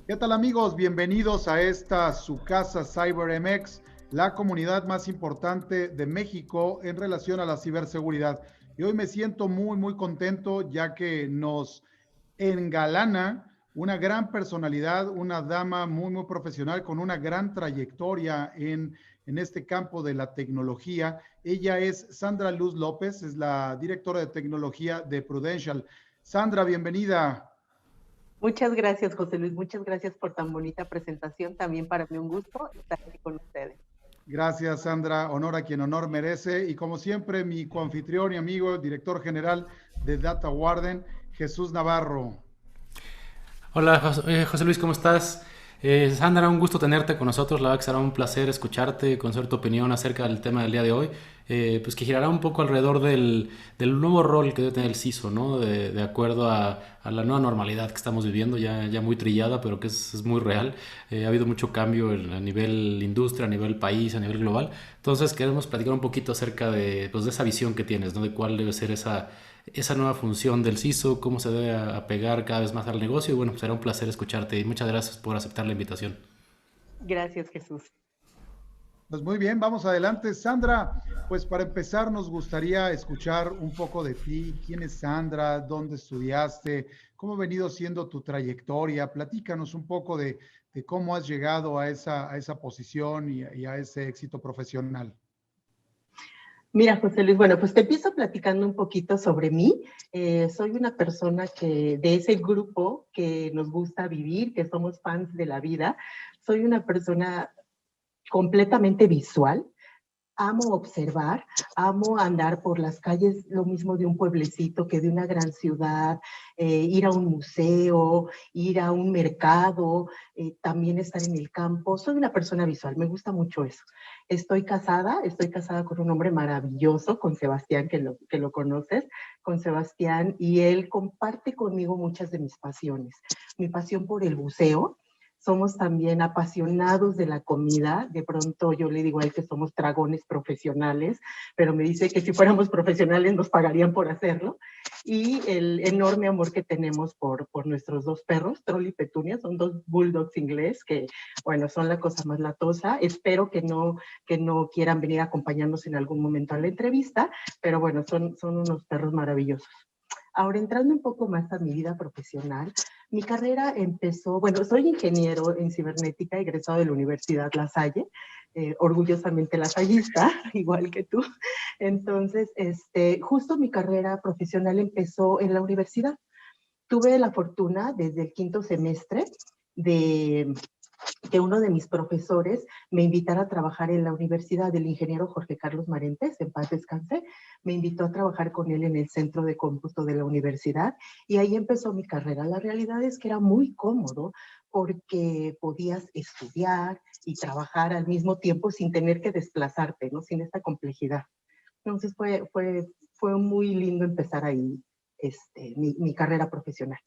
¿Qué tal amigos? Bienvenidos a esta su casa CyberMX, la comunidad más importante de México en relación a la ciberseguridad. Y hoy me siento muy contento ya que nos engalana una gran personalidad, una dama muy profesional con una gran trayectoria en este campo de la tecnología. Ella es Sandra Luz López, es la directora de tecnología de Prudential. Sandra, bienvenida. Muchas gracias, José Luis. Muchas gracias por tan bonita presentación. También para mí un gusto estar aquí con ustedes. Gracias, Sandra. Honor a quien honor merece. Y como siempre, mi coanfitrión y amigo, director general de Data Warden, Jesús Navarro. Hola, José Luis, ¿cómo estás? Sandra, un gusto tenerte con nosotros. La verdad que será un placer escucharte, conocer tu opinión acerca del tema del día de hoy. Pues que girará un poco alrededor del nuevo rol que debe tener el CISO, ¿no? De acuerdo a la nueva normalidad que estamos viviendo, ya muy trillada, pero que es muy real. Ha habido mucho cambio a nivel industria, a nivel país, a nivel global. Entonces queremos platicar un poquito acerca de esa visión que tienes, ¿no? De cuál debe ser esa nueva función del CISO, cómo se debe apegar cada vez más al negocio. Y bueno, será un placer escucharte y muchas gracias por aceptar la invitación. Gracias, Jesús. Pues muy bien, vamos adelante. Sandra, pues para empezar nos gustaría escuchar un poco de ti. ¿Quién es Sandra? ¿Dónde estudiaste? ¿Cómo ha venido siendo tu trayectoria? Platícanos un poco de cómo has llegado a esa posición y a ese éxito profesional. Mira, José Luis, bueno, pues te empiezo platicando un poquito sobre mí. Soy una persona que de ese grupo que nos gusta vivir, que somos fans de la vida. Soy una persona completamente visual. Amo observar, amo andar por las calles, lo mismo de un pueblecito que de una gran ciudad, ir a un museo, ir a un mercado, también estar en el campo. Soy una persona visual, me gusta mucho eso. Estoy casada con un hombre maravilloso, con Sebastián, que lo conoces, con Sebastián, y él comparte conmigo muchas de mis pasiones. Mi pasión por el buceo. Somos también apasionados de la comida. De pronto yo le digo a él que somos dragones profesionales, pero me dice que si fuéramos profesionales nos pagarían por hacerlo. Y el enorme amor que tenemos por nuestros dos perros, Troll y Petunia, son dos bulldogs inglés que, bueno, son la cosa más latosa. Espero que no quieran venir a acompañarnos en algún momento a la entrevista, pero bueno, son unos perros maravillosos. Ahora, entrando un poco más a mi vida profesional, mi carrera empezó, bueno, soy ingeniero en cibernética, egresado de la Universidad La Salle, orgullosamente lasallista, igual que tú. Entonces, justo mi carrera profesional empezó en la universidad. Tuve la fortuna desde el quinto semestre de que uno de mis profesores me invitara a trabajar en la universidad, del ingeniero Jorge Carlos Marentes, en paz descanse. Me invitó a trabajar con él en el centro de cómputo de la universidad y ahí empezó mi carrera. La realidad es que era muy cómodo porque podías estudiar y trabajar al mismo tiempo sin tener que desplazarte, ¿no? Sin esta complejidad. Entonces fue muy lindo empezar ahí mi carrera profesional.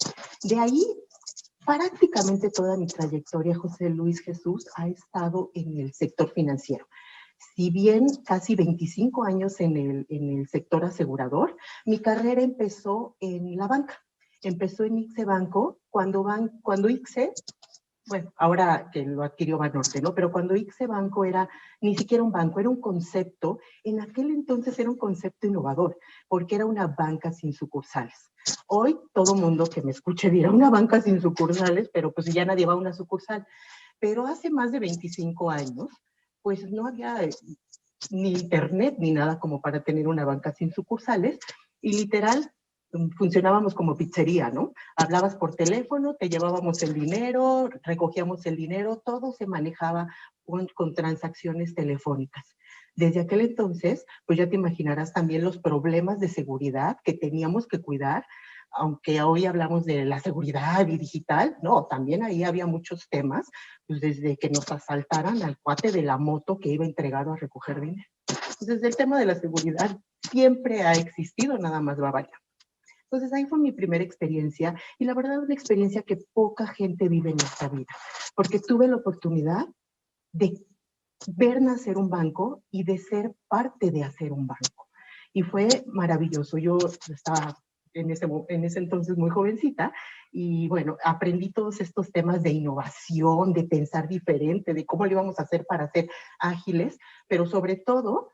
De ahí, prácticamente toda mi trayectoria, José Luis Jesús, ha estado en el sector financiero. Si bien casi 25 años en el sector asegurador, mi carrera empezó en la banca. Empezó en ICSE Banco, cuando ICSE, bueno, ahora que lo adquirió Banorte, ¿no? Pero cuando ICSE Banco era ni siquiera un banco, era un concepto, en aquel entonces era un concepto innovador, porque era una banca sin sucursales. Hoy todo mundo que me escuche dirá una banca sin sucursales, pero pues ya nadie va a una sucursal. Pero hace más de 25 años, pues no había ni internet ni nada como para tener una banca sin sucursales. Y literal, funcionábamos como pizzería, ¿no? Hablabas por teléfono, te llevábamos el dinero, recogíamos el dinero, todo se manejaba con transacciones telefónicas. Desde aquel entonces, pues ya te imaginarás también los problemas de seguridad que teníamos que cuidar, aunque hoy hablamos de la seguridad y digital, no, también ahí había muchos temas, pues desde que nos asaltaran al cuate de la moto que iba entregado a recoger dinero. Entonces, el tema de la seguridad siempre ha existido, nada más va a variar. Entonces ahí fue mi primera experiencia y la verdad una experiencia que poca gente vive en esta vida, porque tuve la oportunidad de ver nacer un banco y de ser parte de hacer un banco. Y fue maravilloso. Yo estaba en ese entonces muy jovencita y bueno, aprendí todos estos temas de innovación, de pensar diferente, de cómo lo íbamos a hacer para ser ágiles, pero sobre todo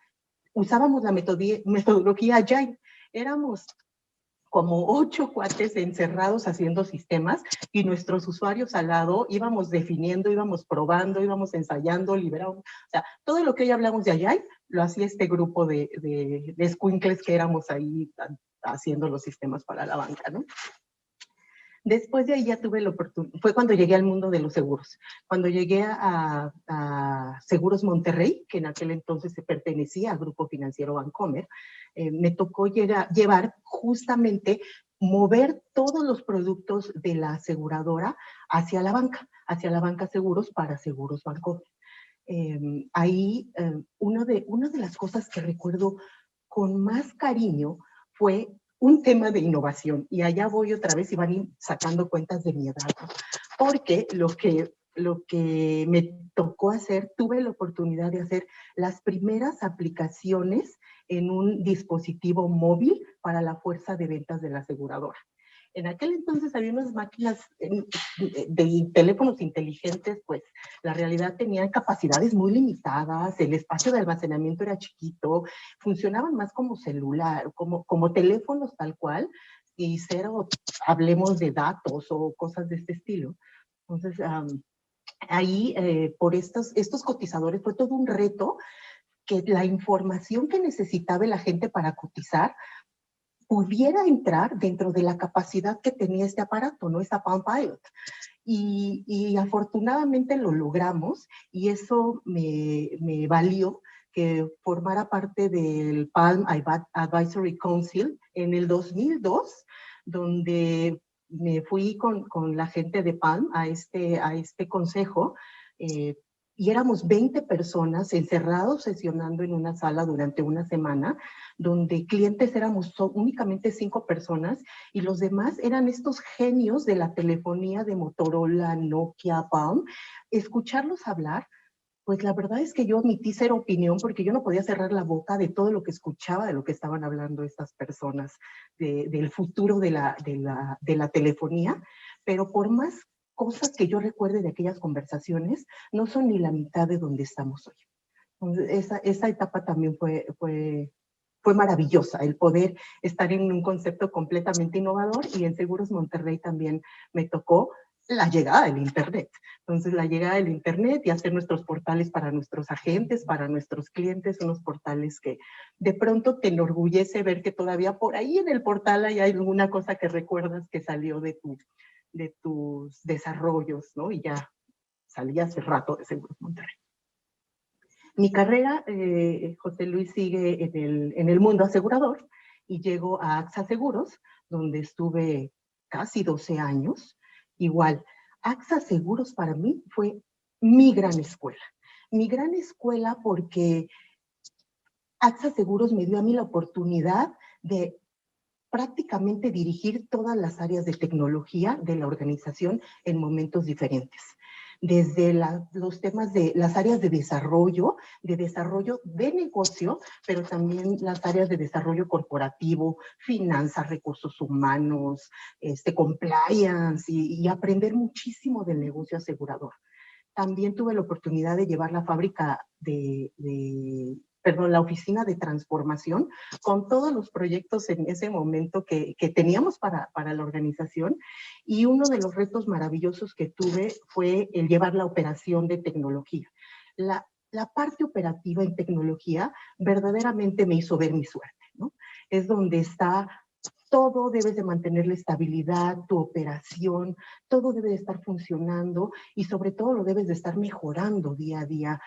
usábamos la metodología Agile. Éramos como 8 cuates encerrados haciendo sistemas y nuestros usuarios al lado íbamos definiendo, íbamos probando, íbamos ensayando, liberando. O sea, todo lo que hoy hablamos de Agile lo hacía este grupo de escuincles que éramos ahí haciendo los sistemas para la banca, ¿no? Después de ahí ya tuve la oportunidad, fue cuando llegué al mundo de los seguros. Cuando llegué a Seguros Monterrey, que en aquel entonces se pertenecía al Grupo Financiero Bancomer, me tocó llevar justamente mover todos los productos de la aseguradora hacia la banca seguros para Seguros Bancomer. Ahí una de las cosas que recuerdo con más cariño fue un tema de innovación, y allá voy otra vez y van sacando cuentas de mi edad, ¿no? Porque lo que me tocó hacer, tuve la oportunidad de hacer las primeras aplicaciones en un dispositivo móvil para la fuerza de ventas de la aseguradora. En aquel entonces había unas máquinas de teléfonos inteligentes, pues la realidad tenían capacidades muy limitadas, el espacio de almacenamiento era chiquito, funcionaban más como celular, como teléfonos tal cual, y cero hablemos de datos o cosas de este estilo. Entonces, ahí por estos cotizadores fue todo un reto que la información que necesitaba la gente para cotizar pudiera entrar dentro de la capacidad que tenía este aparato, ¿no? Esta Palm Pilot. Y afortunadamente lo logramos y eso me valió que formara parte del Palm Advisory Council en el 2002, donde me fui con la gente de Palm a este consejo, y éramos 20 personas encerrados sesionando en una sala durante una semana, donde clientes éramos únicamente 5 personas y los demás eran estos genios de la telefonía de Motorola, Nokia, Palm. Escucharlos hablar, pues la verdad es que yo omití cero opinión porque yo no podía cerrar la boca de todo lo que escuchaba, de lo que estaban hablando estas personas, del futuro de la telefonía, pero por más cosas que yo recuerde de aquellas conversaciones, no son ni la mitad de donde estamos hoy. Entonces, esa etapa también fue maravillosa, el poder estar en un concepto completamente innovador, y en Seguros Monterrey también me tocó la llegada del Internet. Entonces, la llegada del Internet y hacer nuestros portales para nuestros agentes, para nuestros clientes, unos portales que de pronto te enorgullece ver que todavía por ahí en el portal hay alguna cosa que recuerdas que salió de tus desarrollos, ¿no? Y ya salí hace rato de Seguros Monterrey. Mi carrera, José Luis, sigue en el mundo asegurador y llego a AXA Seguros, donde estuve casi 12 años. Igual, AXA Seguros para mí fue mi gran escuela. Mi gran escuela porque AXA Seguros me dio a mí la oportunidad de prácticamente dirigir todas las áreas de tecnología de la organización en momentos diferentes. Desde los temas de las áreas de desarrollo de negocio, pero también las áreas de desarrollo corporativo, finanzas, recursos humanos, compliance y aprender muchísimo del negocio asegurador. También tuve la oportunidad de llevar la fábrica la oficina de transformación con todos los proyectos en ese momento que teníamos para la organización, y uno de los retos maravillosos que tuve fue el llevar la operación de tecnología. La parte operativa en tecnología verdaderamente me hizo ver mi suerte, ¿no? es donde está todo, debes de mantener la estabilidad, tu operación, todo debe de estar funcionando y sobre todo lo debes de estar mejorando día a día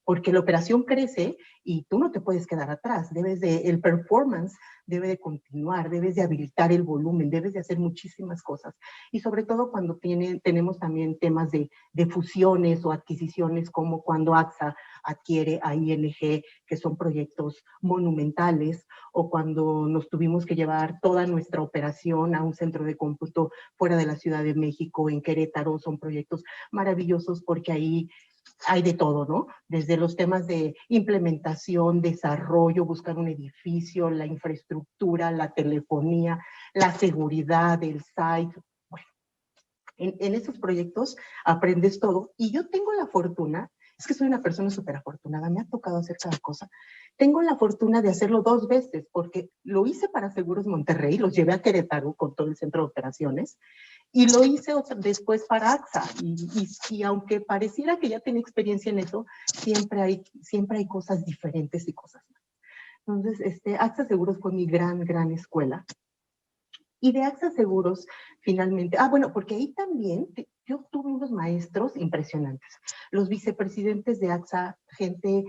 porque la operación crece y tú no te puedes quedar atrás, el performance debe de continuar, debes de habilitar el volumen, debes de hacer muchísimas cosas y sobre todo cuando tenemos también temas de fusiones o adquisiciones como cuando AXA adquiere a ING, que son proyectos monumentales, o cuando nos tuvimos que llevar toda nuestra operación a un centro de cómputo fuera de la Ciudad de México, en Querétaro, son proyectos maravillosos porque ahí hay de todo, ¿no? Desde los temas de implementación, desarrollo, buscar un edificio, la infraestructura, la telefonía, la seguridad, el site. Bueno, en esos proyectos aprendes todo y yo tengo la fortuna, es que soy una persona súper afortunada, me ha tocado hacer cada cosa. Tengo la fortuna de hacerlo 2 veces, porque lo hice para Seguros Monterrey, los llevé a Querétaro con todo el centro de operaciones, y lo hice después para AXA. Y aunque pareciera que ya tenía experiencia en eso, siempre hay cosas diferentes y cosas más. Entonces, AXA Seguros fue mi gran escuela. Y de AXA Seguros, finalmente, bueno, porque ahí también yo tuve unos maestros impresionantes. Los vicepresidentes de AXA, gente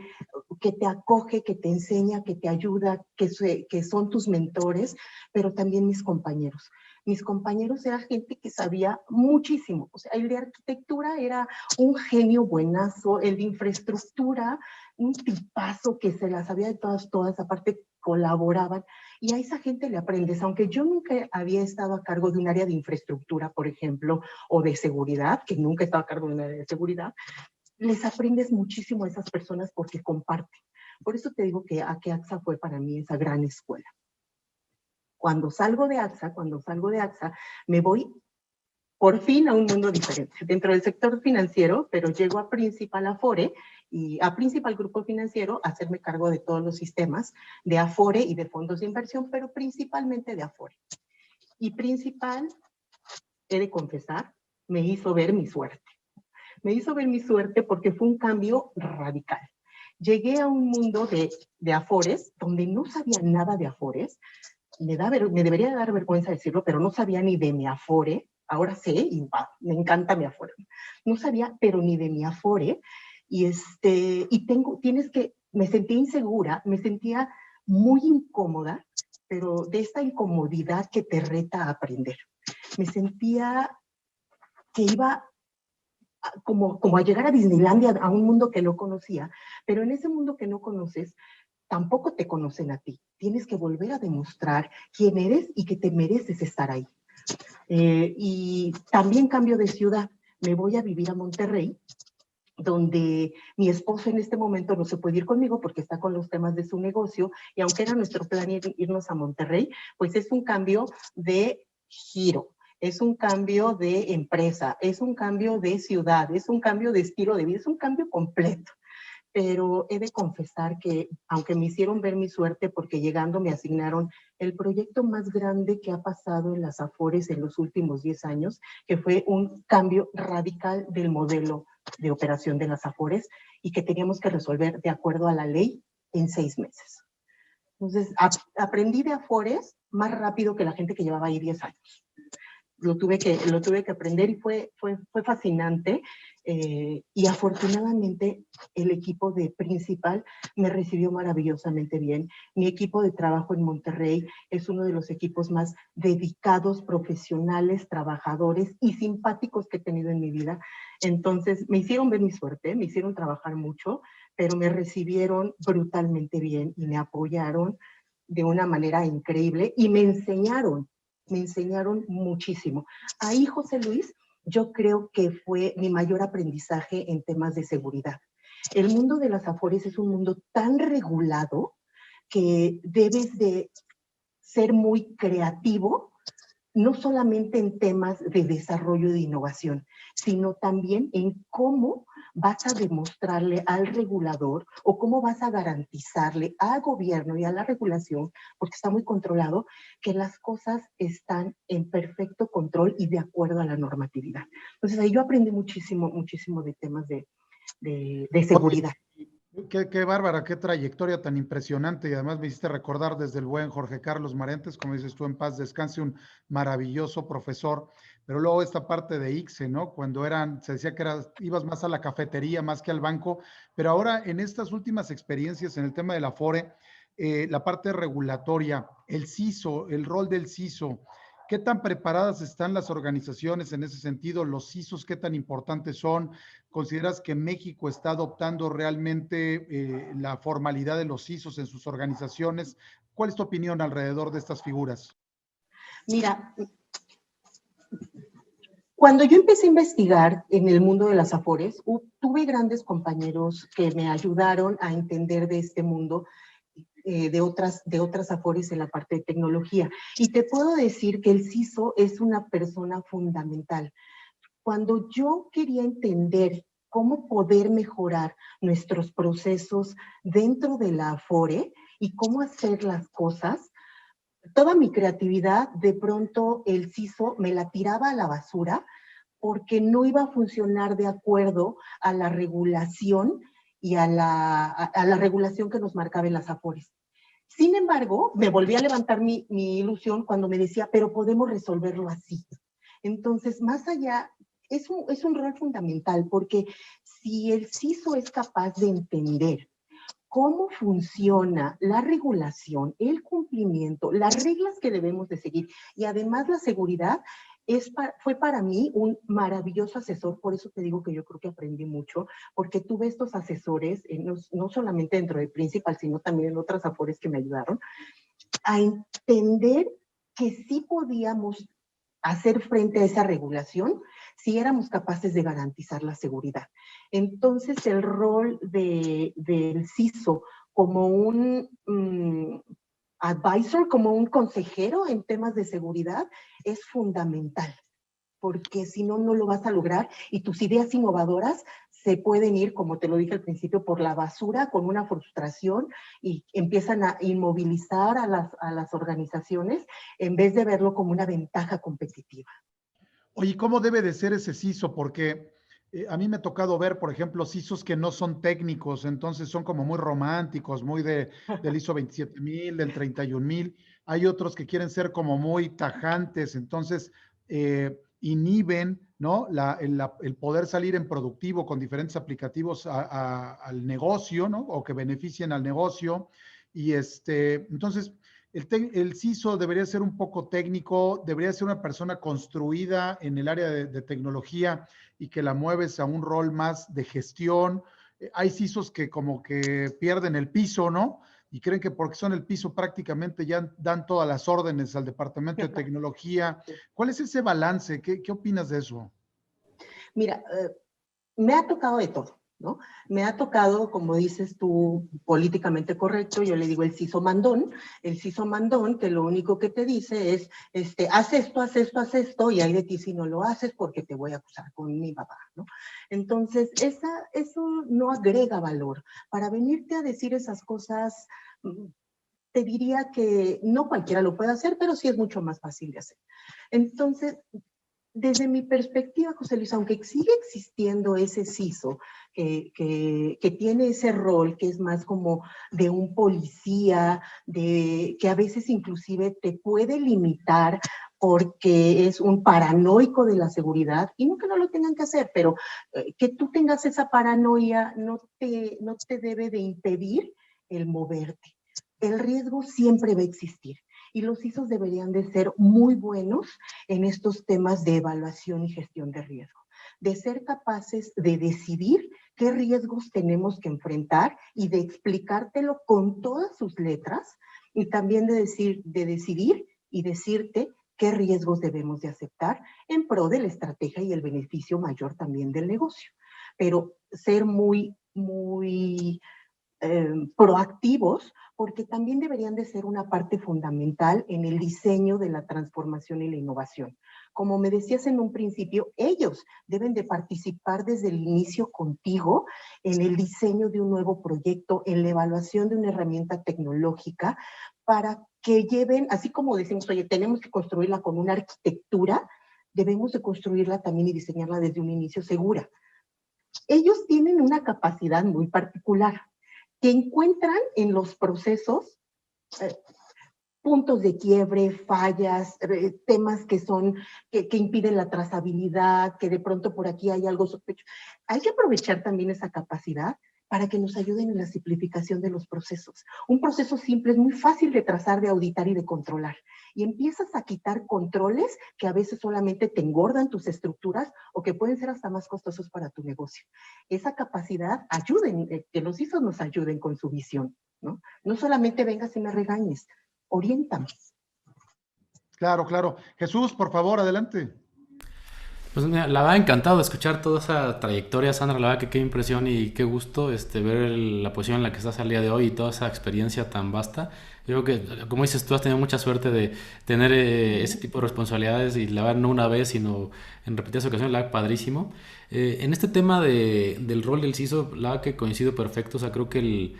que te acoge, que te enseña, que te ayuda, que son tus mentores, pero también mis compañeros. Mis compañeros eran gente que sabía muchísimo. O sea, el de arquitectura era un genio buenazo, el de infraestructura, un tipazo que se la sabía de todas, aparte colaboraban. Y a esa gente le aprendes, aunque yo nunca había estado a cargo de un área de infraestructura, por ejemplo, o de seguridad, que nunca he estado a cargo de un área de seguridad, les aprendes muchísimo a esas personas porque comparten. Por eso te digo que AXA fue para mí esa gran escuela. Cuando salgo de AXA, me voy por fin a un mundo diferente, dentro del sector financiero, pero llego a Principal Afore y a Principal Grupo Financiero a hacerme cargo de todos los sistemas de Afore y de fondos de inversión, pero principalmente de Afore. Y Principal, he de confesar, me hizo ver mi suerte. Me hizo ver mi suerte porque fue un cambio radical. Llegué a un mundo de Afores, donde no sabía nada de Afores. Me debería dar vergüenza decirlo, pero no sabía ni de mi Afore. Ahora sé y wow, me encanta mi Afore. No sabía, pero ni de mi Afore. Y me sentía insegura, me sentía muy incómoda, pero de esta incomodidad que te reta a aprender. Me sentía que iba como a llegar a Disneylandia, a un mundo que no conocía, pero en ese mundo que no conoces, tampoco te conocen a ti. Tienes que volver a demostrar quién eres y que te mereces estar ahí. Y también cambio de ciudad. Me voy a vivir a Monterrey, donde mi esposo en este momento no se puede ir conmigo porque está con los temas de su negocio, y aunque era nuestro plan irnos a Monterrey, pues es un cambio de giro. Es un cambio de empresa, es un cambio de ciudad, es un cambio de estilo de vida, es un cambio completo. Pero he de confesar que, aunque me hicieron ver mi suerte, porque llegando me asignaron el proyecto más grande que ha pasado en las Afores en los últimos 10 años, que fue un cambio radical del modelo de operación de las Afores y que teníamos que resolver de acuerdo a la ley en 6 meses. Entonces, aprendí de Afores más rápido que la gente que llevaba ahí 10 años. Lo tuve que aprender y fue fascinante. Y afortunadamente el equipo de Principal me recibió maravillosamente bien. Mi equipo de trabajo en Monterrey es uno de los equipos más dedicados, profesionales, trabajadores y simpáticos que he tenido en mi vida. Entonces me hicieron ver mi suerte, me hicieron trabajar mucho, pero me recibieron brutalmente bien y me apoyaron de una manera increíble y me enseñaron muchísimo. Ahí, José Luis, yo creo que fue mi mayor aprendizaje en temas de seguridad. El mundo de las Afores es un mundo tan regulado que debes de ser muy creativo, no solamente en temas de desarrollo de innovación, sino también en cómo vas a demostrarle al regulador o cómo vas a garantizarle al gobierno y a la regulación, porque está muy controlado, que las cosas están en perfecto control y de acuerdo a la normatividad. Entonces ahí yo aprendí muchísimo de temas de seguridad. Qué bárbara, qué trayectoria tan impresionante. Y además me hiciste recordar desde el buen Jorge Carlos Marentes, como dices tú, en paz descanse, un maravilloso profesor. Pero luego esta parte de ICSE, ¿no? Cuando se decía que ibas más a la cafetería, más que al banco. Pero ahora en estas últimas experiencias en el tema de la FORE, la parte regulatoria, el CISO, el rol del CISO, ¿qué tan preparadas están las organizaciones en ese sentido? ¿Los CISOs qué tan importantes son? ¿Consideras que México está adoptando realmente la formalidad de los CISOs en sus organizaciones? ¿Cuál es tu opinión alrededor de estas figuras? Mira, cuando yo empecé a investigar en el mundo de las Afores, tuve grandes compañeros que me ayudaron a entender de este mundo, de otras Afores en la parte de tecnología. Y te puedo decir que el CISO es una persona fundamental. Cuando yo quería entender cómo poder mejorar nuestros procesos dentro de la Afore y cómo hacer las cosas, toda mi creatividad, de pronto el CISO me la tiraba a la basura porque no iba a funcionar de acuerdo a la regulación y a la regulación que nos marcaba en las Afores. Sin embargo, me volví a levantar mi ilusión cuando me decía, pero podemos resolverlo así. Entonces, más allá, es un rol fundamental, porque si el CISO es capaz de entender cómo funciona la regulación, el cumplimiento, las reglas que debemos de seguir y además la seguridad, fue para mí un maravilloso asesor. Por eso te digo que yo creo que aprendí mucho, porque tuve estos asesores, no solamente dentro de Principal, sino también en otras afores que me ayudaron a entender que sí podíamos hacer frente a esa regulación si éramos capaces de garantizar la seguridad. Entonces, el rol del CISO como un advisor, como un consejero en temas de seguridad, es fundamental, porque si no, no lo vas a lograr y tus ideas innovadoras se pueden ir, como te lo dije al principio, por la basura con una frustración y empiezan a inmovilizar a las organizaciones en vez de verlo como una ventaja competitiva. Oye, ¿cómo debe de ser ese CISO? Porque a mí me ha tocado ver, por ejemplo, CISOs que no son técnicos, entonces son como muy románticos, muy del ISO 27000, del 31000. Hay otros que quieren ser como muy tajantes, entonces inhiben, ¿no? El poder salir en productivo con diferentes aplicativos al negocio, ¿no? O que beneficien al negocio. Y entonces, el CISO debería ser un poco técnico, debería ser una persona construida en el área de tecnología y que la mueves a un rol más de gestión. Hay CISOs que como que pierden el piso, ¿no? Y creen que porque son el piso prácticamente ya dan todas las órdenes al departamento de tecnología. ¿Cuál es ese balance? ¿Qué opinas de eso? Mira, me ha tocado de todo, ¿no? Me ha tocado, como dices tú, políticamente correcto, yo le digo el CISO mandón, que lo único que te dice es, haz esto, haz esto, haz esto, y hay de ti si no lo haces porque te voy a acusar con mi papá, ¿no? Entonces, eso no agrega valor. Para venirte a decir esas cosas, te diría que no cualquiera lo puede hacer, pero sí es mucho más fácil de hacer. Entonces, desde mi perspectiva, José Luis, aunque sigue existiendo ese CISO que tiene ese rol que es más como de un policía, que a veces inclusive te puede limitar porque es un paranoico de la seguridad, y no que no lo tengan que hacer, pero que tú tengas esa paranoia no te debe de impedir el moverte. El riesgo siempre va a existir y los CISOs deberían de ser muy buenos en estos temas de evaluación y gestión de riesgo, de ser capaces de decidir qué riesgos tenemos que enfrentar y de explicártelo con todas sus letras, y también de decidir y decirte qué riesgos debemos de aceptar en pro de la estrategia y el beneficio mayor también del negocio. Pero ser muy, muy proactivos, porque también deberían de ser una parte fundamental en el diseño de la transformación y la innovación. Como me decías en un principio, ellos deben de participar desde el inicio contigo en el diseño de un nuevo proyecto, en la evaluación de una herramienta tecnológica, para que lleven, así como decimos, oye, tenemos que construirla con una arquitectura, debemos de construirla también y diseñarla desde un inicio segura. Ellos tienen una capacidad muy particular. que encuentran en los procesos puntos de quiebre, fallas, temas que impiden la trazabilidad, que de pronto por aquí hay algo sospechoso. Hay que aprovechar también esa capacidad para que nos ayuden en la simplificación de los procesos. Un proceso simple es muy fácil de trazar, de auditar y de controlar. Y empiezas a quitar controles que a veces solamente te engordan tus estructuras o que pueden ser hasta más costosos para tu negocio. Esa capacidad ayuden, que los ISOs nos ayuden con su visión, ¿no? No solamente vengas y me regañes, oriéntame. Claro, claro. Jesús, por favor, adelante. Pues mira, la verdad encantado de escuchar toda esa trayectoria, Sandra, la verdad que qué impresión y qué gusto ver la posición en la que estás al día de hoy y toda esa experiencia tan vasta. Yo creo que, como dices, tú has tenido mucha suerte de tener ese tipo de responsabilidades y la verdad no una vez, sino en repetidas ocasiones, la verdad padrísimo. En este tema del rol del CISO, la verdad que coincido perfecto, o sea, creo que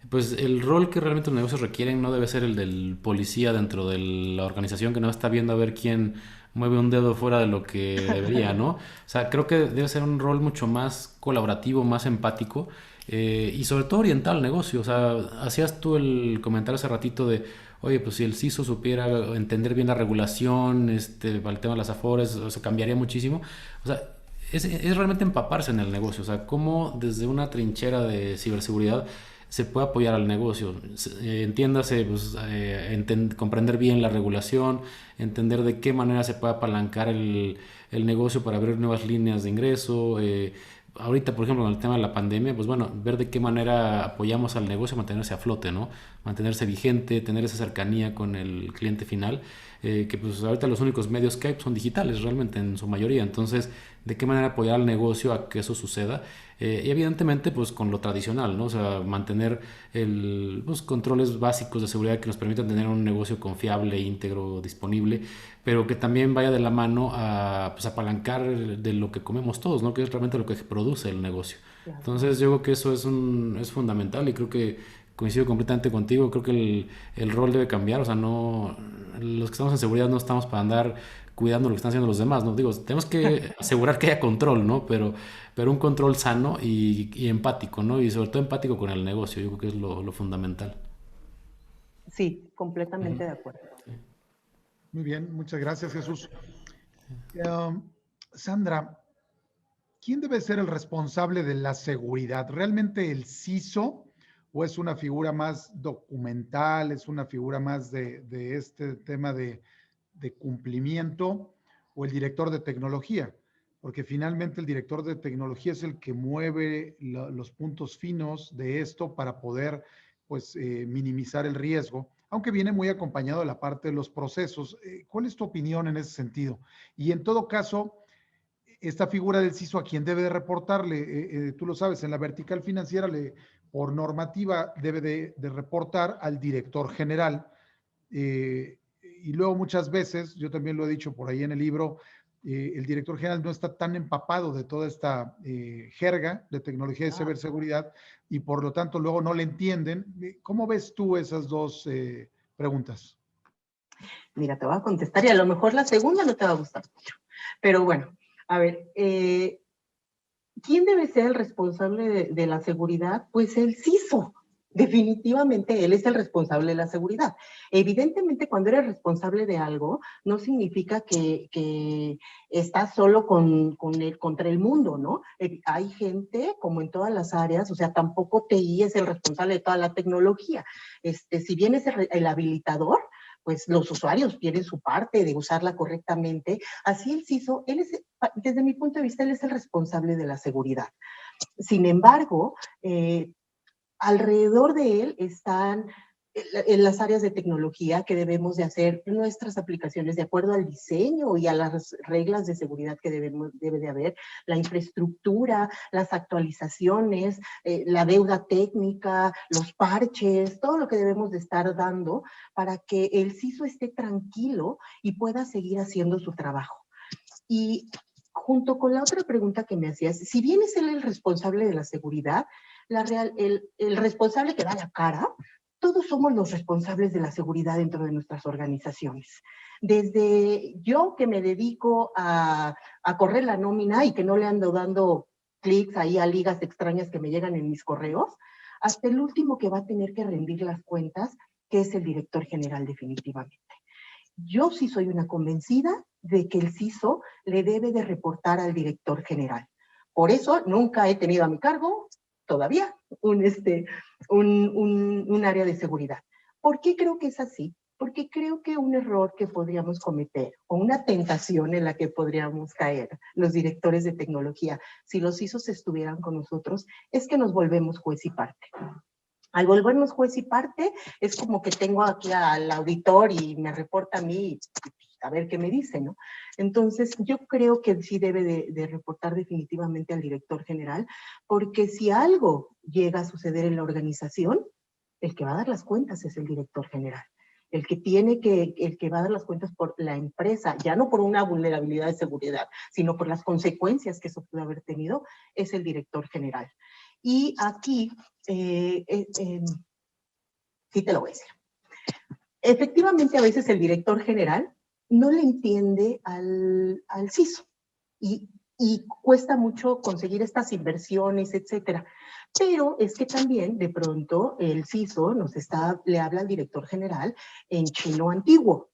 pues el rol que realmente los negocios requieren no debe ser el del policía dentro de la organización que no está viendo a ver quién mueve un dedo fuera de lo que debería, ¿no? O sea, creo que debe ser un rol mucho más colaborativo, más empático y sobre todo orientado al negocio. O sea, hacías tú el comentario hace ratito de, oye, pues si el CISO supiera entender bien la regulación, para el tema de las afores, o sea, cambiaría muchísimo. O sea, es realmente empaparse en el negocio. O sea, cómo desde una trinchera de ciberseguridad se puede apoyar al negocio. Entiéndase, pues, comprender bien la regulación, entender de qué manera se puede apalancar el negocio para abrir nuevas líneas de ingreso. Ahorita, por ejemplo, con el tema de la pandemia, pues bueno, ver de qué manera apoyamos al negocio a mantenerse a flote, ¿no? Mantenerse vigente, tener esa cercanía con el cliente final, que pues ahorita los únicos medios que hay son digitales realmente en su mayoría. Entonces, ¿de qué manera apoyar al negocio a que eso suceda? Y evidentemente pues con lo tradicional, ¿no? O sea, mantener los controles básicos de seguridad que nos permitan tener un negocio confiable, íntegro, disponible, pero que también vaya de la mano a pues, apalancar de lo que comemos todos, ¿no? Que es realmente lo que produce el negocio. Claro. Entonces yo creo que eso es fundamental y creo que coincido completamente contigo, creo que el rol debe cambiar, o sea, no, los que estamos en seguridad no estamos para andar cuidando lo que están haciendo los demás, ¿no? Digo, tenemos que asegurar que haya control, ¿no? Pero un control sano y empático, ¿no? Y sobre todo empático con el negocio, yo creo que es lo fundamental. Sí, completamente de acuerdo. Muy bien, muchas gracias, Jesús. Sandra, ¿quién debe ser el responsable de la seguridad? ¿Realmente el CISO o es una figura más documental, es una figura más de este tema de cumplimiento o el director de tecnología? Porque finalmente el director de tecnología es el que mueve los puntos finos de esto para poder pues, minimizar el riesgo, aunque viene muy acompañado de la parte de los procesos. ¿Cuál es tu opinión en ese sentido? Y en todo caso, esta figura del CISO a quien debe de reportarle, tú lo sabes, en la vertical financiera por normativa debe de reportar al director general. Y luego muchas veces, yo también lo he dicho por ahí en el libro, el director general no está tan empapado de toda esta jerga de tecnología de ciberseguridad y por lo tanto luego no le entienden. ¿Cómo ves tú esas dos preguntas? Mira, te voy a contestar y a lo mejor la segunda no te va a gustar mucho. Pero bueno, a ver, ¿quién debe ser el responsable de la seguridad? Pues el CISO. Definitivamente él es el responsable de la seguridad. Evidentemente, cuando eres responsable de algo, no significa que estás solo contra el mundo, ¿no? Hay gente, como en todas las áreas, o sea, tampoco TI es el responsable de toda la tecnología. Si bien es el habilitador, pues los usuarios tienen su parte de usarla correctamente. Así el CISO, desde mi punto de vista, él es el responsable de la seguridad. Sin embargo, alrededor de él están en las áreas de tecnología que debemos de hacer nuestras aplicaciones de acuerdo al diseño y a las reglas de seguridad que debe de haber, la infraestructura, las actualizaciones, la deuda técnica, los parches, todo lo que debemos de estar dando para que el CISO esté tranquilo y pueda seguir haciendo su trabajo. Y junto con la otra pregunta que me hacías, si bien es él el responsable de la seguridad, el responsable que da la cara, todos somos los responsables de la seguridad dentro de nuestras organizaciones. Desde yo que me dedico a correr la nómina y que no le ando dando clics ahí a ligas extrañas que me llegan en mis correos, hasta el último que va a tener que rendir las cuentas, que es el director general definitivamente. Yo sí soy una convencida de que el CISO le debe de reportar al director general. Por eso nunca he tenido a mi cargo todavía un área de seguridad. ¿Por qué creo que es así? Porque creo que un error que podríamos cometer o una tentación en la que podríamos caer los directores de tecnología, si los CISOs estuvieran con nosotros, es que nos volvemos juez y parte. Al volvernos juez y parte, es como que tengo aquí al auditor y me reporta a mí, a ver qué me dice, ¿no? Entonces, yo creo que sí debe de reportar definitivamente al director general, porque si algo llega a suceder en la organización, el que va a dar las cuentas es el director general. El que va a dar las cuentas por la empresa, ya no por una vulnerabilidad de seguridad, sino por las consecuencias que eso puede haber tenido, es el director general. Y aquí, sí te lo voy a decir. Efectivamente, a veces el director general no le entiende al CISO y cuesta mucho conseguir estas inversiones, etcétera. Pero es que también, de pronto, el CISO le habla al director general en chino antiguo.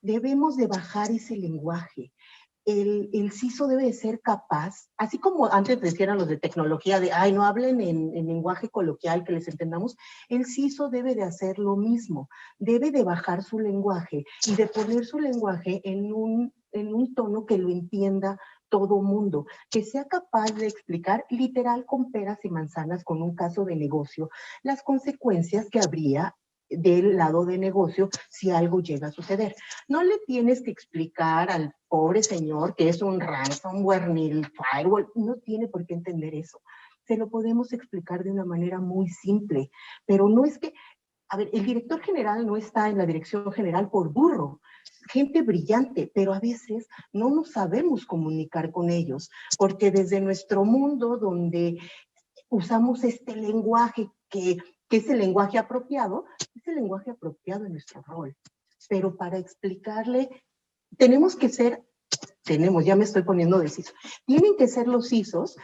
Debemos de bajar ese lenguaje. El CISO debe de ser capaz, así como antes decían los de tecnología, de, ay, no hablen en lenguaje coloquial que les entendamos, el CISO debe de hacer lo mismo, debe de bajar su lenguaje y de poner su lenguaje en un tono que lo entienda todo mundo, que sea capaz de explicar literal con peras y manzanas con un caso de negocio las consecuencias que habría del lado de negocio si algo llega a suceder. No le tienes que explicar al pobre señor que es un ransomware ni el firewall, no tiene por qué entender eso. Se lo podemos explicar de una manera muy simple, pero no es que, a ver, el director general no está en la dirección general por burro, gente brillante, pero a veces no nos sabemos comunicar con ellos, porque desde nuestro mundo donde usamos este lenguaje que es el lenguaje apropiado, es el lenguaje apropiado en nuestro rol. Pero para explicarle, ya me estoy poniendo de CISO, tienen que ser los CISOs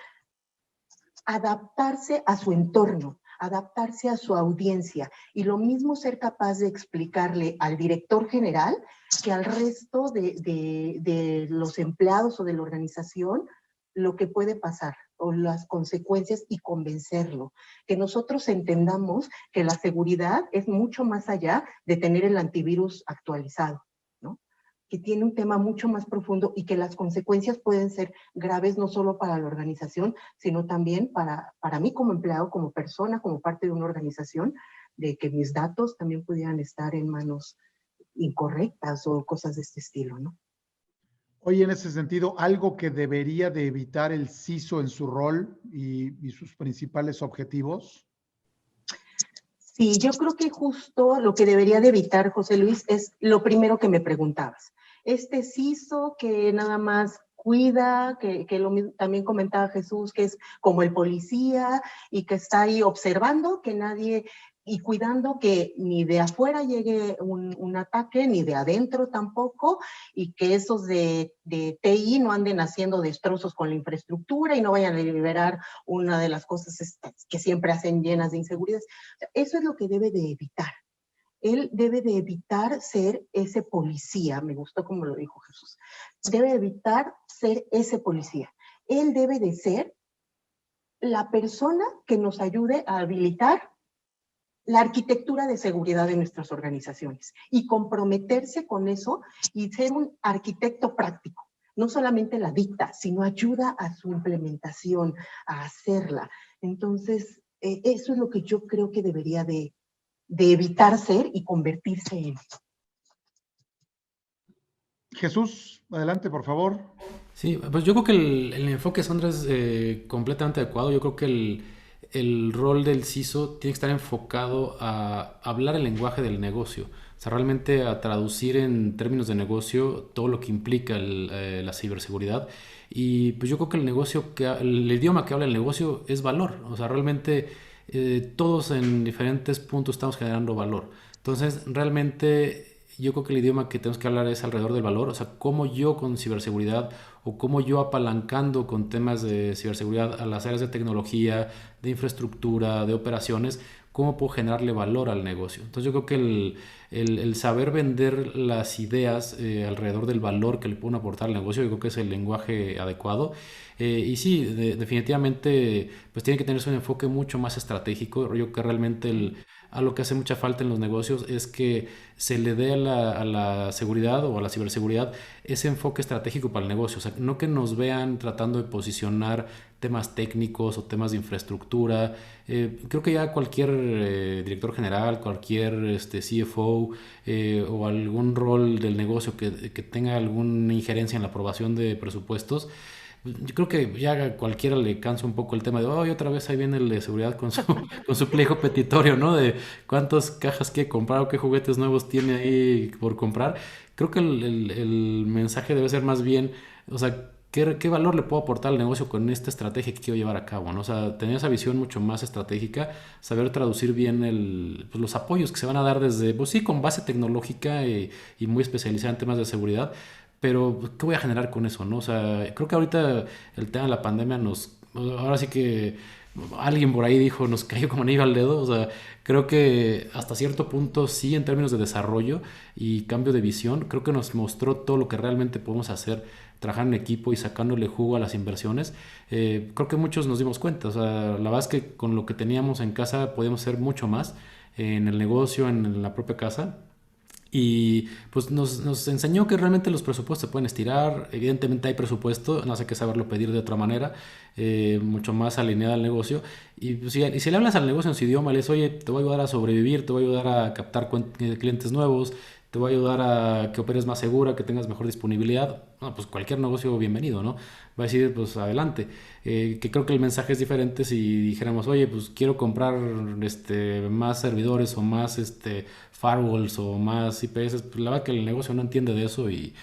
adaptarse a su entorno, adaptarse a su audiencia y lo mismo ser capaz de explicarle al director general que al resto de los empleados o de la organización lo que puede pasar o las consecuencias y convencerlo. Que nosotros entendamos que la seguridad es mucho más allá de tener el antivirus actualizado, ¿no? Que tiene un tema mucho más profundo y que las consecuencias pueden ser graves no solo para la organización, sino también para mí como empleado, como persona, como parte de una organización, de que mis datos también pudieran estar en manos incorrectas o cosas de este estilo, ¿no? Oye, en ese sentido, algo que debería de evitar el CISO en su rol y sus principales objetivos. Sí, yo creo que justo lo que debería de evitar, José Luis, es lo primero que me preguntabas. Este CISO que nada más cuida, que también comentaba Jesús, que es como el policía y que está ahí observando que nadie, y cuidando que ni de afuera llegue un ataque, ni de adentro tampoco, y que esos de TI no anden haciendo destrozos con la infraestructura y no vayan a liberar una de las cosas que siempre hacen llenas de inseguridades. Eso es lo que debe de evitar. Él debe de evitar ser ese policía, me gustó como lo dijo Jesús, debe evitar ser ese policía. Él debe de ser la persona que nos ayude a habilitar la arquitectura de seguridad de nuestras organizaciones y comprometerse con eso y ser un arquitecto práctico. No solamente la dicta, sino ayuda a su implementación, a hacerla. Entonces, eso es lo que yo creo que debería de evitar ser y convertirse en. Jesús, adelante, por favor. Sí, pues yo creo que el enfoque, Sandra, es completamente adecuado. Yo creo que el rol del CISO tiene que estar enfocado a hablar el lenguaje del negocio. O sea, realmente a traducir en términos de negocio todo lo que implica la ciberseguridad. Y pues yo creo que el idioma que habla el negocio es valor. O sea, realmente todos en diferentes puntos estamos generando valor. Entonces, realmente yo creo que el idioma que tenemos que hablar es alrededor del valor, o sea, cómo yo con ciberseguridad o cómo yo apalancando con temas de ciberseguridad a las áreas de tecnología, de infraestructura, de operaciones, cómo puedo generarle valor al negocio. Entonces yo creo que el saber vender las ideas alrededor del valor que le pueden aportar al negocio, yo creo que es el lenguaje adecuado. Y sí, definitivamente pues tiene que tener un enfoque mucho más estratégico. Yo creo que realmente a lo que hace mucha falta en los negocios es que se le dé a la seguridad o a la ciberseguridad ese enfoque estratégico para el negocio. O sea, no que nos vean tratando de posicionar temas técnicos o temas de infraestructura. Creo que ya cualquier director general, cualquier CFO o algún rol del negocio que tenga alguna injerencia en la aprobación de presupuestos, yo creo que ya a cualquiera le cansa un poco el tema de, oh, y otra vez ahí viene el de seguridad con con su pliego petitorio, ¿no? De cuántas cajas quiere comprar o qué juguetes nuevos tiene ahí por comprar. Creo que el mensaje debe ser más bien, o sea, ¿qué valor le puedo aportar al negocio con esta estrategia que quiero llevar a cabo, ¿no? O sea, tener esa visión mucho más estratégica, saber traducir bien pues, los apoyos que se van a dar desde, pues sí, con base tecnológica y muy especializada en temas de seguridad, pero pues, ¿qué voy a generar con eso, no? O sea, creo que ahorita el tema de la pandemia ahora sí que alguien por ahí dijo, nos cayó como anillo al dedo, o sea, creo que hasta cierto punto sí, en términos de desarrollo y cambio de visión, creo que nos mostró todo lo que realmente podemos hacer, trabajar en equipo y sacándole jugo a las inversiones. Creo que muchos nos dimos cuenta, o sea, la verdad es que con lo que teníamos en casa podíamos hacer mucho más en el negocio, en la propia casa. Y pues nos enseñó que realmente los presupuestos se pueden estirar. Evidentemente hay presupuesto, no hay que saberlo pedir de otra manera, mucho más alineada al negocio. Y, pues, si le hablas al negocio en su idioma, le dices, oye, te voy a ayudar a sobrevivir, te voy a ayudar a captar clientes nuevos, te voy a ayudar a que operes más segura, que tengas mejor disponibilidad. No, pues cualquier negocio bienvenido, ¿no? Va a decir, pues adelante. Que creo que el mensaje es diferente si dijéramos, oye, pues quiero comprar más servidores o más firewalls o más IPS. Pues la verdad que el negocio no entiende de eso y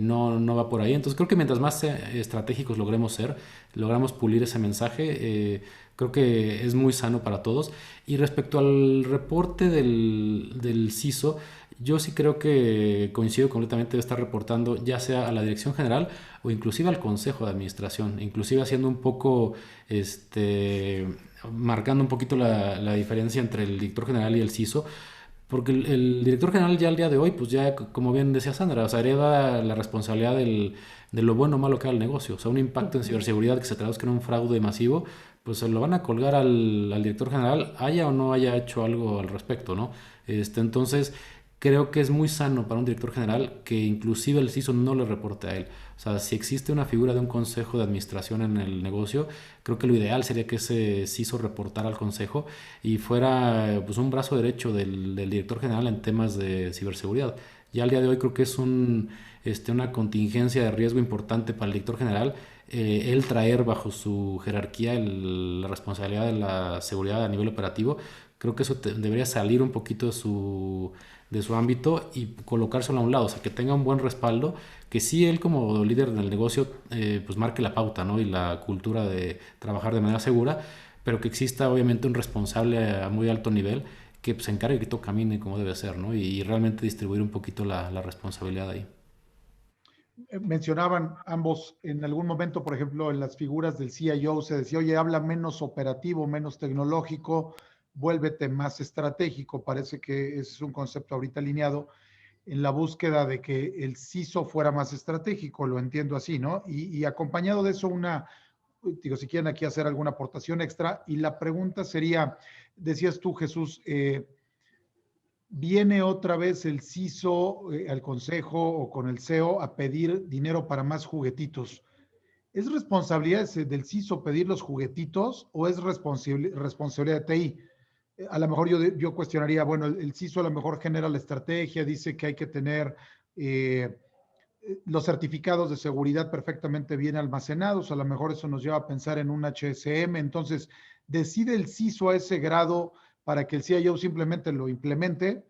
no va por ahí. Entonces creo que mientras más estratégicos logremos ser, logramos pulir ese mensaje, creo que es muy sano para todos. Y respecto al reporte del CISO, yo sí creo que coincido completamente de estar reportando ya sea a la dirección general o inclusive al consejo de administración, inclusive haciendo un poco, marcando un poquito la diferencia entre el director general y el CISO, porque el director general ya al día de hoy, pues ya, como bien decía Sandra, o sea, hereda la responsabilidad de lo bueno o malo que haga el negocio. O sea, un impacto en ciberseguridad que se traduzca en un fraude masivo, pues se lo van a colgar al director general, haya o no haya hecho algo al respecto, ¿no? Entonces, creo que es muy sano para un director general que inclusive el CISO no le reporte a él. O sea, si existe una figura de un consejo de administración en el negocio, creo que lo ideal sería que ese CISO reportara al consejo y fuera pues un brazo derecho del director general en temas de ciberseguridad. Ya al día de hoy creo que es una contingencia de riesgo importante para el director general, él traer bajo su jerarquía la responsabilidad de la seguridad a nivel operativo. Creo que eso debería salir un poquito de su ámbito y colocárselo a un lado, o sea, que tenga un buen respaldo, que sí él como líder del negocio pues marque la pauta, ¿no? Y la cultura de trabajar de manera segura, pero que exista obviamente un responsable a muy alto nivel que pues, se encargue que todo camine como debe ser, ¿no? Y realmente distribuir un poquito la responsabilidad ahí. Mencionaban ambos en algún momento, por ejemplo, en las figuras del CIO se decía, oye, habla menos operativo, menos tecnológico, vuélvete más estratégico. Parece que es un concepto ahorita alineado en la búsqueda de que el CISO fuera más estratégico, lo entiendo así, ¿no? Y acompañado de eso, digo, si quieren aquí hacer alguna aportación extra, y la pregunta sería, decías tú, Jesús, viene otra vez el CISO al consejo o con el CEO a pedir dinero para más juguetitos. ¿Es responsabilidad del CISO pedir los juguetitos o es responsabilidad de TI? A lo mejor yo cuestionaría, bueno, el CISO a lo mejor genera la estrategia, dice que hay que tener los certificados de seguridad perfectamente bien almacenados, a lo mejor eso nos lleva a pensar en un HSM, entonces decide el CISO a ese grado para que el CIO simplemente lo implemente,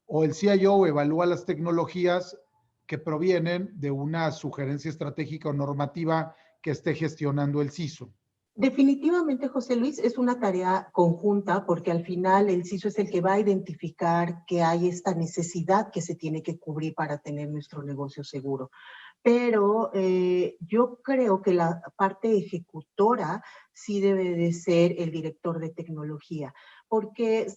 o el CIO evalúa las tecnologías que provienen de una sugerencia estratégica o normativa que esté gestionando el CISO. Definitivamente, José Luis, es una tarea conjunta porque al final el CISO es el que va a identificar que hay esta necesidad que se tiene que cubrir para tener nuestro negocio seguro. Pero yo creo que la parte ejecutora sí debe de ser el director de tecnología, porque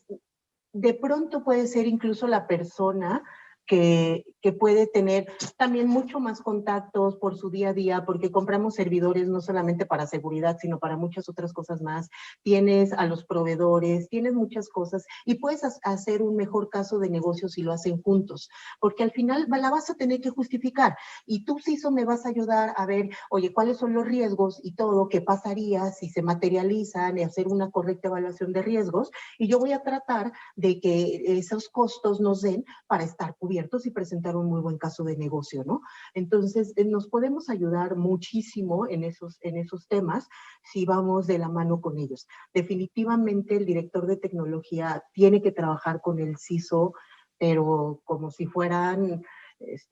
de pronto puede ser incluso la persona que puede tener también mucho más contactos por su día a día, porque compramos servidores no solamente para seguridad, sino para muchas otras cosas más. Tienes a los proveedores, tienes muchas cosas y puedes hacer un mejor caso de negocio si lo hacen juntos, porque al final la vas a tener que justificar y tú, CISO, me vas a ayudar a ver, oye, cuáles son los riesgos y todo, qué pasaría si se materializan y hacer una correcta evaluación de riesgos, y yo voy a tratar de que esos costos nos den para estar cubiertos y presentar un muy buen caso de negocio, ¿no? Entonces, nos podemos ayudar muchísimo en esos temas si vamos de la mano con ellos. Definitivamente el director de tecnología tiene que trabajar con el CISO, pero como si fueran,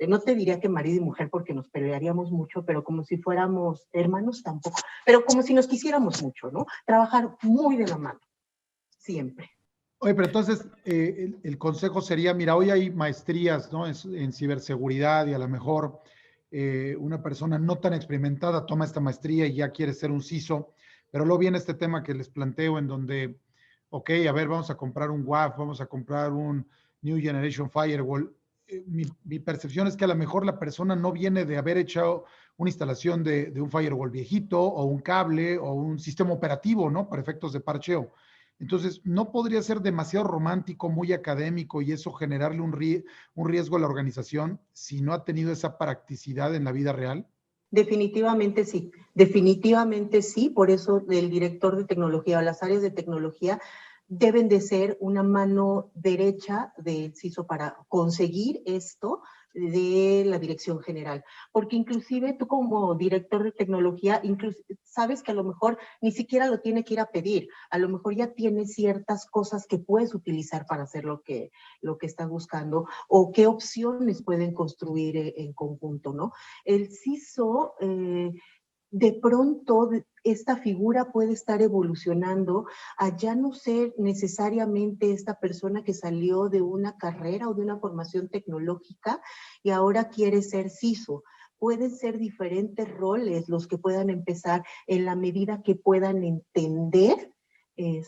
no te diría que marido y mujer porque nos pelearíamos mucho, pero como si fuéramos hermanos tampoco, pero como si nos quisiéramos mucho, ¿no? Trabajar muy de la mano, siempre. Oye, pero entonces el consejo sería, mira, hoy hay maestrías, ¿no? En ciberseguridad y a lo mejor una persona no tan experimentada toma esta maestría y ya quiere ser un CISO, pero luego viene este tema que les planteo en donde, ok, a ver, vamos a comprar un WAF, vamos a comprar un New Generation Firewall. Mi percepción es que a lo mejor la persona no viene de haber hecho una instalación de un firewall viejito o un cable o un sistema operativo, ¿no? Para efectos de parcheo. Entonces, ¿no podría ser demasiado romántico, muy académico y eso generarle un riesgo a la organización si no ha tenido esa practicidad en la vida real? Definitivamente sí, por eso el director de tecnología o las áreas de tecnología deben de ser una mano derecha del CISO para conseguir esto de la dirección general, porque inclusive tú como director de tecnología, sabes que a lo mejor ni siquiera lo tiene que ir a pedir, a lo mejor ya tiene ciertas cosas que puedes utilizar para hacer lo que estás buscando o qué opciones pueden construir en conjunto, ¿no? El CISO, de pronto esta figura puede estar evolucionando a ya no ser necesariamente esta persona que salió de una carrera o de una formación tecnológica y ahora quiere ser CISO. Pueden ser diferentes roles los que puedan empezar en la medida que puedan entender qué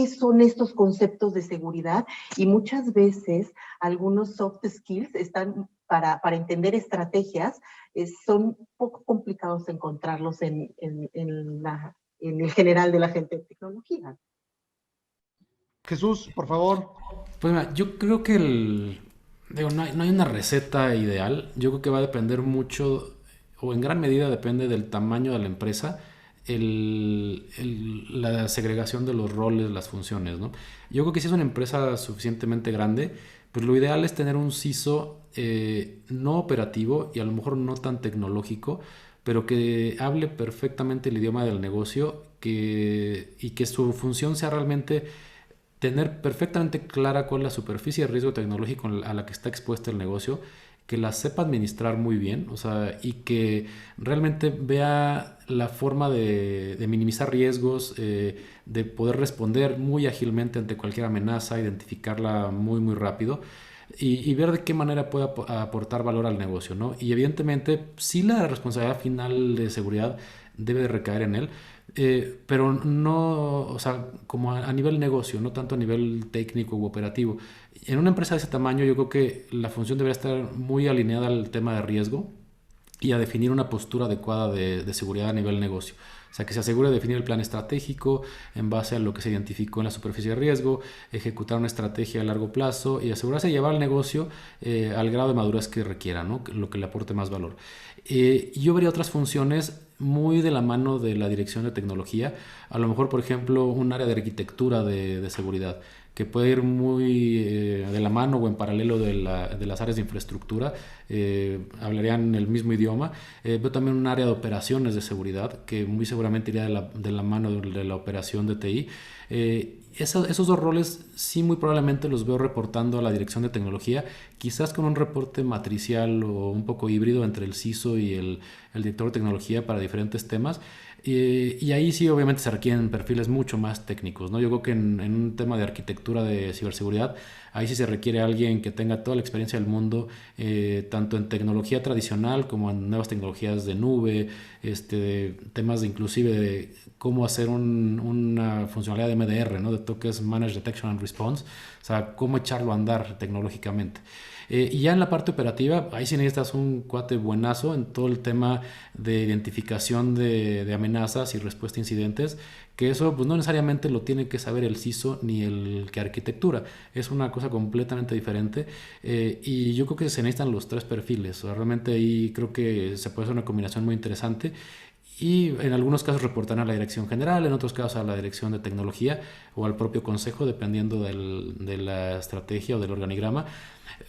son estos conceptos de seguridad, y muchas veces algunos soft skills están para entender estrategias, son un poco complicados encontrarlos en el general de la gente de tecnología. Jesús, por favor. Pues mira, yo creo que no hay una receta ideal. Yo creo que va a depender mucho, o en gran medida depende del tamaño de la empresa, la segregación de los roles, las funciones, ¿no? Yo creo que si es una empresa suficientemente grande, pues lo ideal es tener un CISO no operativo y a lo mejor no tan tecnológico, pero que hable perfectamente el idioma del negocio y que su función sea realmente tener perfectamente clara cuál es la superficie de riesgo tecnológico a la que está expuesta el negocio, que la sepa administrar muy bien, o sea, y que realmente vea la forma de minimizar riesgos, de poder responder muy ágilmente ante cualquier amenaza, identificarla muy, muy rápido y ver de qué manera puede aportar valor al negocio, ¿no? Y evidentemente, sí, la responsabilidad final de seguridad debe de recaer en él, pero no, o sea, como a nivel negocio, no tanto a nivel técnico u operativo. En una empresa de ese tamaño yo creo que la función debería estar muy alineada al tema de riesgo y a definir una postura adecuada de seguridad a nivel negocio. O sea, que se asegure de definir el plan estratégico en base a lo que se identificó en la superficie de riesgo, ejecutar una estrategia a largo plazo y asegurarse de llevar el negocio al grado de madurez que requiera, ¿no? Lo que le aporte más valor. Yo vería otras funciones muy de la mano de la dirección de tecnología, a lo mejor, por ejemplo, un área de arquitectura de seguridad, que puede ir muy de la mano o en paralelo de las áreas de infraestructura, hablarían el mismo idioma. Veo también un área de operaciones de seguridad que muy seguramente iría de la mano de la operación de TI. Esos dos roles sí muy probablemente los veo reportando a la dirección de tecnología, quizás con un reporte matricial o un poco híbrido entre el CISO y el director de tecnología para diferentes temas. Y ahí sí obviamente se requieren perfiles mucho más técnicos, ¿no? Yo creo que en un tema de arquitectura de ciberseguridad, ahí sí se requiere alguien que tenga toda la experiencia del mundo, tanto en tecnología tradicional como en nuevas tecnologías de nube, temas de inclusive de cómo hacer una funcionalidad de MDR, ¿no? De Tokens Managed Detection and Response, o sea, cómo echarlo a andar tecnológicamente. Y ya en la parte operativa, ahí sí necesitas un cuate buenazo en todo el tema de identificación de amenazas y respuesta a incidentes, que eso pues no necesariamente lo tiene que saber el CISO ni el que arquitectura, es una cosa completamente diferente, y yo creo que se necesitan los tres perfiles. O sea, realmente ahí creo que se puede hacer una combinación muy interesante y en algunos casos reportan a la dirección general, en otros casos a la dirección de tecnología o al propio consejo, dependiendo de la estrategia o del organigrama.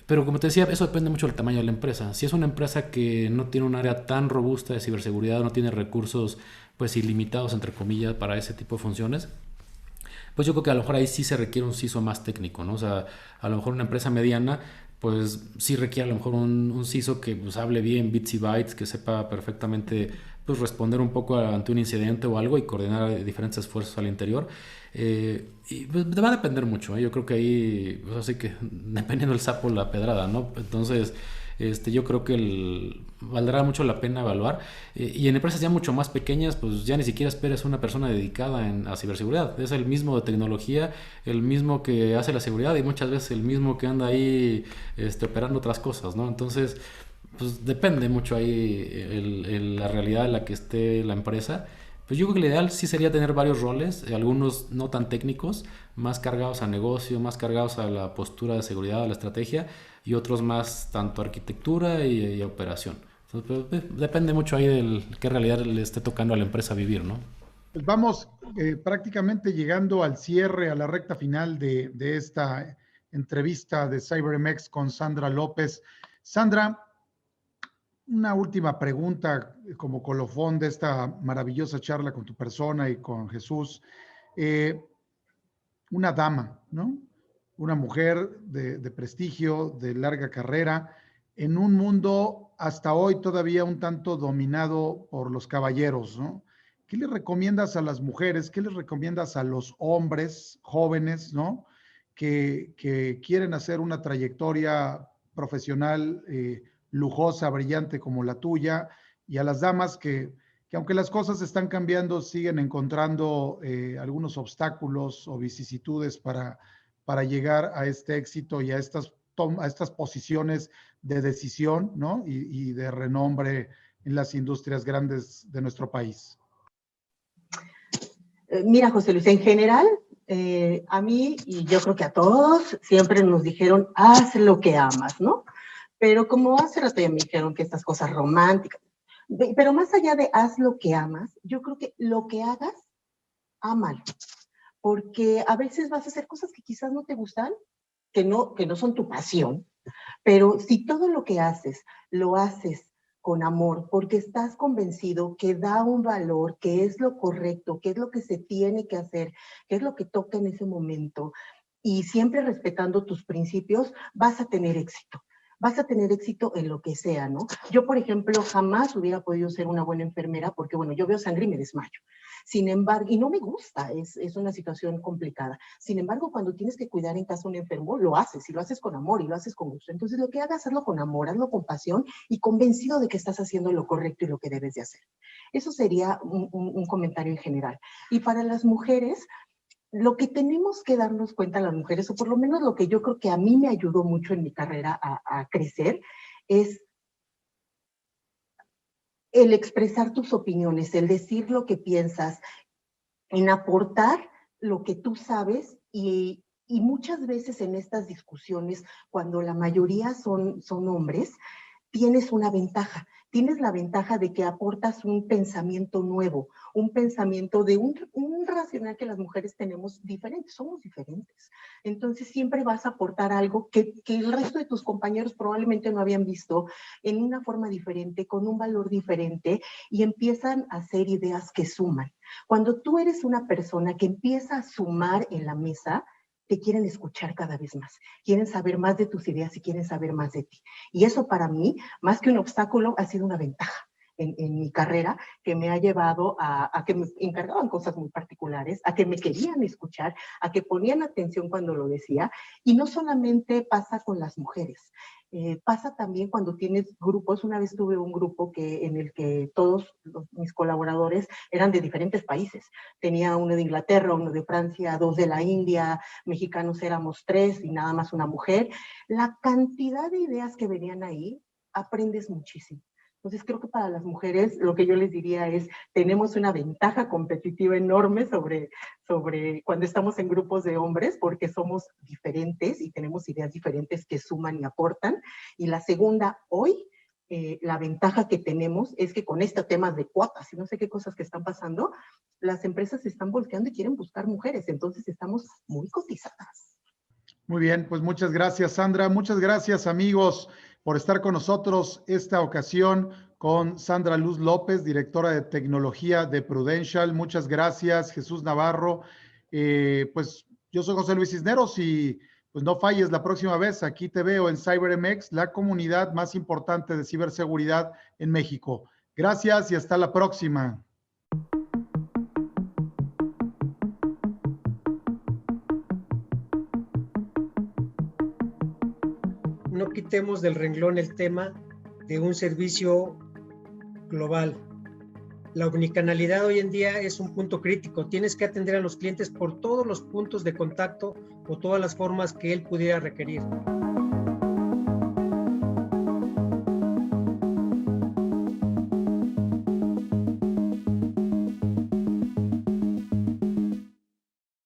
Pero como te decía, eso depende mucho del tamaño de la empresa. Si es una empresa que no tiene un área tan robusta de ciberseguridad, no tiene recursos pues ilimitados entre comillas para ese tipo de funciones, pues yo creo que a lo mejor ahí sí se requiere un CISO más técnico, ¿no? O sea, a lo mejor una empresa mediana, pues sí requiere a lo mejor un CISO que pues hable bien bits y bytes, que sepa perfectamente pues responder un poco ante un incidente o algo y coordinar diferentes esfuerzos al interior. Y pues, va a depender mucho, ¿eh? Yo creo que ahí, pues así que dependiendo del sapo la pedrada, ¿no? Entonces, yo creo que valdrá mucho la pena evaluar. Y en empresas ya mucho más pequeñas, pues ya ni siquiera esperes una persona dedicada a ciberseguridad. Es el mismo de tecnología, el mismo que hace la seguridad y muchas veces el mismo que anda ahí operando otras cosas, ¿no? Entonces, pues depende mucho ahí la realidad en la que esté la empresa. Pues yo creo que lo ideal sí sería tener varios roles, algunos no tan técnicos, más cargados a negocio, más cargados a la postura de seguridad, a la estrategia, y otros más tanto arquitectura y operación. Entonces, pues, depende mucho ahí de qué realidad le esté tocando a la empresa vivir, ¿no? Pues vamos prácticamente llegando al cierre, a la recta final de esta entrevista de CyberMX con Sandra López. Sandra, una última pregunta como colofón de esta maravillosa charla con tu persona y con Jesús. Eh, una dama, ¿no? Una mujer de prestigio, de larga carrera, en un mundo hasta hoy todavía un tanto dominado por los caballeros, ¿no? ¿Qué les recomiendas a las mujeres? ¿Qué les recomiendas a los hombres jóvenes, ¿no? Que quieren hacer una trayectoria profesional lujosa, brillante como la tuya, y a las damas que aunque las cosas están cambiando, siguen encontrando algunos obstáculos o vicisitudes para llegar a este éxito y a estas posiciones de decisión, ¿no? Y de renombre en las industrias grandes de nuestro país. Mira, José Luis, en general, a mí y yo creo que a todos siempre nos dijeron, haz lo que amas, ¿no? Pero como hace rato ya me dijeron que estas cosas románticas, pero más allá de haz lo que amas, yo creo que lo que hagas, ámalo. Porque a veces vas a hacer cosas que quizás no te gustan, que no son tu pasión, pero si todo lo que haces, lo haces con amor, porque estás convencido que da un valor, que es lo correcto, que es lo que se tiene que hacer, que es lo que toca en ese momento, y siempre respetando tus principios, vas a tener éxito. Vas a tener éxito en lo que sea, ¿no? Yo, por ejemplo, jamás hubiera podido ser una buena enfermera porque, bueno, yo veo sangre y me desmayo. Sin embargo, y no me gusta, es una situación complicada. Sin embargo, cuando tienes que cuidar en casa a un enfermo, lo haces, y lo haces con amor, y lo haces con gusto. Entonces, lo que hagas, hazlo con amor, hazlo con pasión, y convencido de que estás haciendo lo correcto y lo que debes de hacer. Eso sería un comentario en general. Y para las mujeres, lo que tenemos que darnos cuenta las mujeres, o por lo menos lo que yo creo que a mí me ayudó mucho en mi carrera a crecer, es el expresar tus opiniones, el decir lo que piensas, en aportar lo que tú sabes y muchas veces en estas discusiones, cuando la mayoría son hombres, tienes una ventaja. Tienes la ventaja de que aportas un pensamiento nuevo, un pensamiento de un racional que las mujeres tenemos diferente, somos diferentes. Entonces siempre vas a aportar algo que el resto de tus compañeros probablemente no habían visto, en una forma diferente, con un valor diferente, y empiezan a hacer ideas que suman. Cuando tú eres una persona que empieza a sumar en la mesa, te quieren escuchar cada vez más, quieren saber más de tus ideas y quieren saber más de ti. Y eso para mí, más que un obstáculo, ha sido una ventaja en mi carrera, que me ha llevado a que me encargaban cosas muy particulares, a que me querían escuchar, a que ponían atención cuando lo decía. Y no solamente pasa con las mujeres, pasa también cuando tienes grupos. Una vez tuve un grupo en el que todos mis colaboradores eran de diferentes países. Tenía uno de Inglaterra, uno de Francia, 2 de la India, mexicanos éramos 3 y nada más una mujer. La cantidad de ideas que venían ahí, aprendes muchísimo. Entonces creo que para las mujeres lo que yo les diría es, tenemos una ventaja competitiva enorme sobre cuando estamos en grupos de hombres, porque somos diferentes y tenemos ideas diferentes que suman y aportan. Y la segunda, hoy, la ventaja que tenemos es que con este tema de cuotas y no sé qué cosas que están pasando, las empresas se están volteando y quieren buscar mujeres, entonces estamos muy cotizadas. Muy bien, pues muchas gracias, Sandra. Muchas gracias, amigos, por estar con nosotros esta ocasión con Sandra Luz López, directora de tecnología de Prudential. Muchas gracias, Jesús Navarro. Pues yo soy José Luis Cisneros y pues no falles la próxima vez. Aquí te veo en CyberMX, la comunidad más importante de ciberseguridad en México. Gracias y hasta la próxima. No quitemos del renglón el tema de un servicio global. La omnicanalidad hoy en día es un punto crítico. Tienes que atender a los clientes por todos los puntos de contacto o todas las formas que él pudiera requerir.